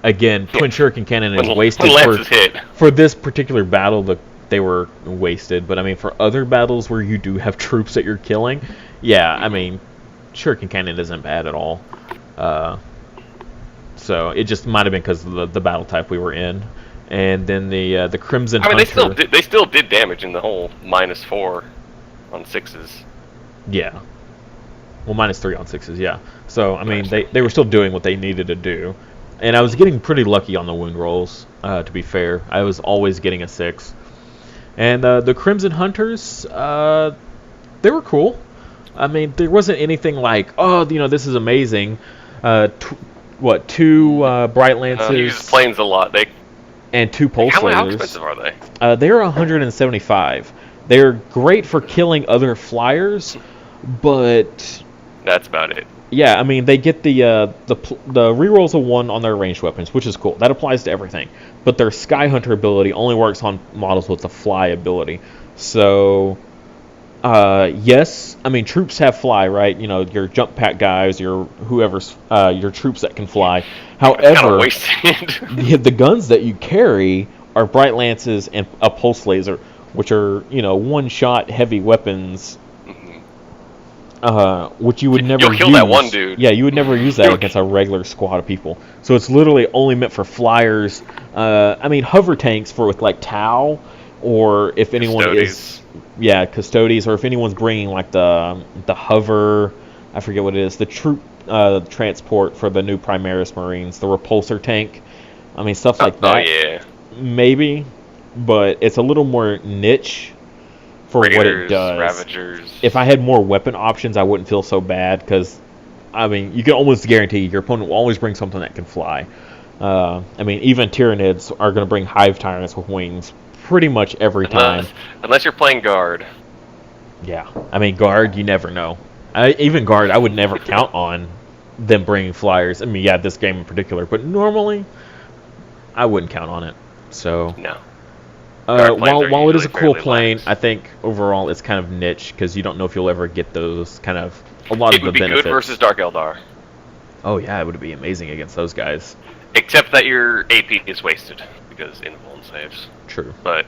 Again, Twin Shuriken Cannon is wasted for this particular battle. They were wasted, but I mean, for other battles where you do have troops that you're killing, yeah, I mean, Shuriken Cannon isn't bad at all. So it just might have been because of the battle type we were in. And then the Crimson Hunter.
They still did damage in the whole -4 on 6s.
Yeah. Well, -3 on 6s, yeah. So, I mean, they were still doing what they needed to do. And I was getting pretty lucky on the wound rolls, to be fair. I was always getting a 6. And the Crimson Hunters, they were cool. I mean, there wasn't anything like, oh, this is amazing. Two Bright Lances.
You use planes a lot.
And 2 Pulse Lasers.
How expensive are they?
They're 175. They're great for killing other flyers, but
that's about it.
Yeah, I mean, they get the rerolls of 1 on their ranged weapons, which is cool. That applies to everything. But their Sky Hunter ability only works on models with the fly ability. So, yes, I mean, troops have fly, right? Your jump pack guys, your whoever's, your troops that can fly. However, the guns that you carry are Bright Lances and a Pulse Laser, which are, one-shot heavy weapons. Which you would never use.
You'll kill that one dude.
Yeah, you would never use that against a regular squad of people. So it's literally only meant for flyers. I mean, hover tanks with like Tau, or if anyone Custodes, or if anyone's bringing like the hover, I forget what it is, the troop transport for the new Primaris Marines, the repulsor tank. I mean, stuff like that.
Oh yeah.
Maybe, but it's a little more niche for
Raiders,
what it does.
Ravagers.
If I had more weapon options, I wouldn't feel so bad, because, I mean, you can almost guarantee your opponent will always bring something that can fly. I mean, even Tyranids are going to bring Hive Tyrants with wings pretty much every time.
Unless you're playing Guard.
Yeah, I mean, Guard, you never know. Even Guard, I would never count on them bringing flyers. I mean, yeah, this game in particular, but normally, I wouldn't count on it. So
no.
While it is a cool plane, I think overall it's kind of niche, because you don't know if you'll ever get those a lot of the benefits.
It would be good versus Dark Eldar.
Oh yeah, it would be amazing against those guys.
Except that your AP is wasted because invuln saves.
True.
But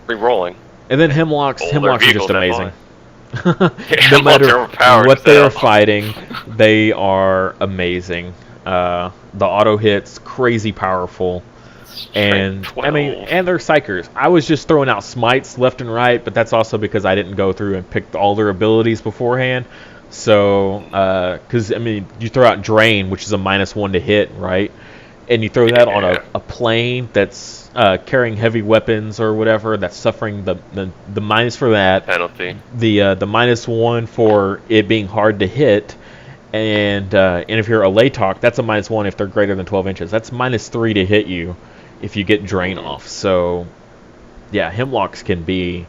re-rolling.
And then Hemlocks are just amazing.
No
matter what they are fighting, they are amazing. The auto hits, crazy powerful. And
12.
I mean, and they're psychers. I was just throwing out smites left and right, but that's also because I didn't go through and pick all their abilities beforehand. So, because I mean, you throw out Drain, which is a -1 to hit, right? And you throw that on a plane that's carrying heavy weapons or whatever, that's suffering the minus for that
penalty.
The -1 for it being hard to hit. And if you're a Latok, that's a -1 if they're greater than 12 inches. That's -3 to hit you if you get Drain off. So, yeah, Hemlocks can be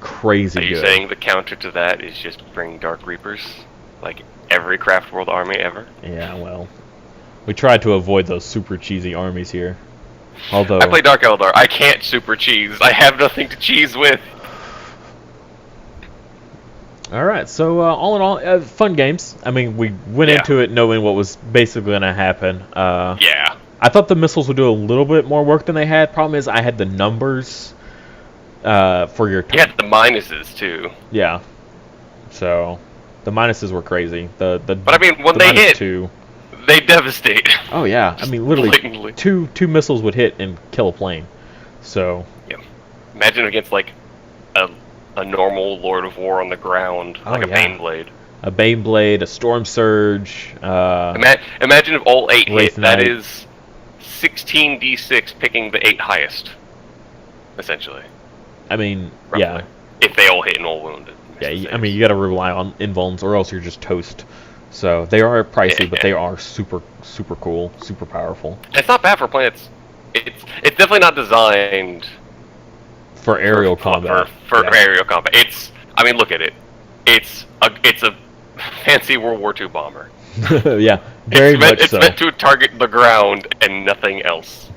crazy good.
Are you saying the counter to that is just bring Dark Reapers? Like every Craft World army ever?
Yeah, well, we tried to avoid those super cheesy armies here. Although
I play Dark Eldar. I can't super cheese. I have nothing to cheese with.
Alright, so all in all, fun games. I mean, we went into it knowing what was basically going to happen.
Yeah.
I thought the missiles would do a little bit more work than they had. Problem is, I had the numbers for your...
You had the minuses, too.
Yeah. So, the minuses were crazy. But
I mean, when they hit, they devastate.
Oh, yeah. I mean, literally, two missiles would hit and kill a plane. So...
Yeah. Imagine against, like, a normal Lord of War on the ground, like a Baneblade.
A Baneblade, a Storm Surge.
Imagine if all 8 hit.
Knight.
That is 16d6 picking the 8 highest, essentially.
I mean,
roughly.
Yeah.
If they all hit and all wounded.
Yeah, I mean, you got to rely on invulns, or else you're just toast. So they are pricey, but they are super, super cool, super powerful.
It's not bad for planets. It's definitely not designed
for aerial combat.
For aerial combat. I mean, look at it. It's a fancy World War II bomber.
Yeah, very much so.
It's meant to target the ground and nothing else.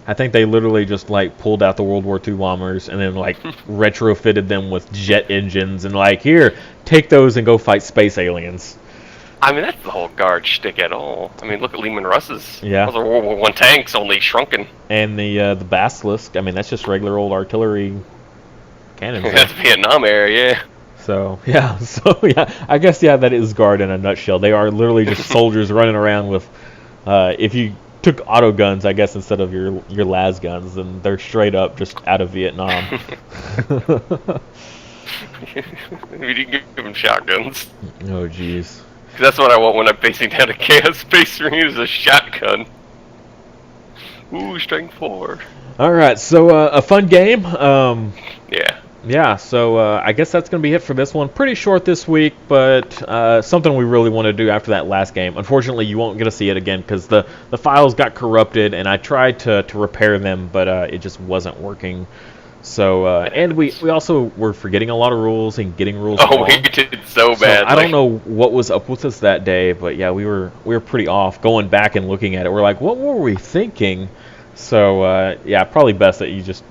I think they literally just like pulled out the World War II bombers and then like retrofitted them with jet engines and like, here, take those and go fight space aliens.
I mean, that's the whole Guard shtick at all. I mean, look at Lehman Russ's.
Yeah.
Those are World War I tanks, only shrunken.
And the Basilisk, I mean, that's just regular old artillery cannons.
That's Vietnam era, yeah.
So yeah, I guess that is Guard in a nutshell. They are literally just soldiers running around with, if you took auto guns, I guess, instead of your las guns, then they're straight up just out of Vietnam.
We didn't give him shotguns.
Oh, jeez.
Because that's what I want when I'm facing down a Chaos Space Marine is a shotgun. Ooh, strength 4.
All right, so a fun game.
Yeah.
Yeah, so I guess that's going to be it for this one. Pretty short this week, but something we really want to do after that last game. Unfortunately, you won't get to see it again because the files got corrupted, and I tried to repair them, but it just wasn't working. So, and we also were forgetting a lot of rules and getting rules wrong.
We did so bad.
I don't know what was up with us that day, but yeah, we were pretty off. Going back and looking at it, we're like, what were we thinking? So, yeah, probably best that you just...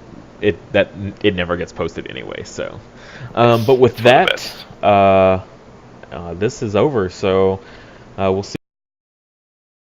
it never gets posted anyway. So, but with that, this is over. So we'll see.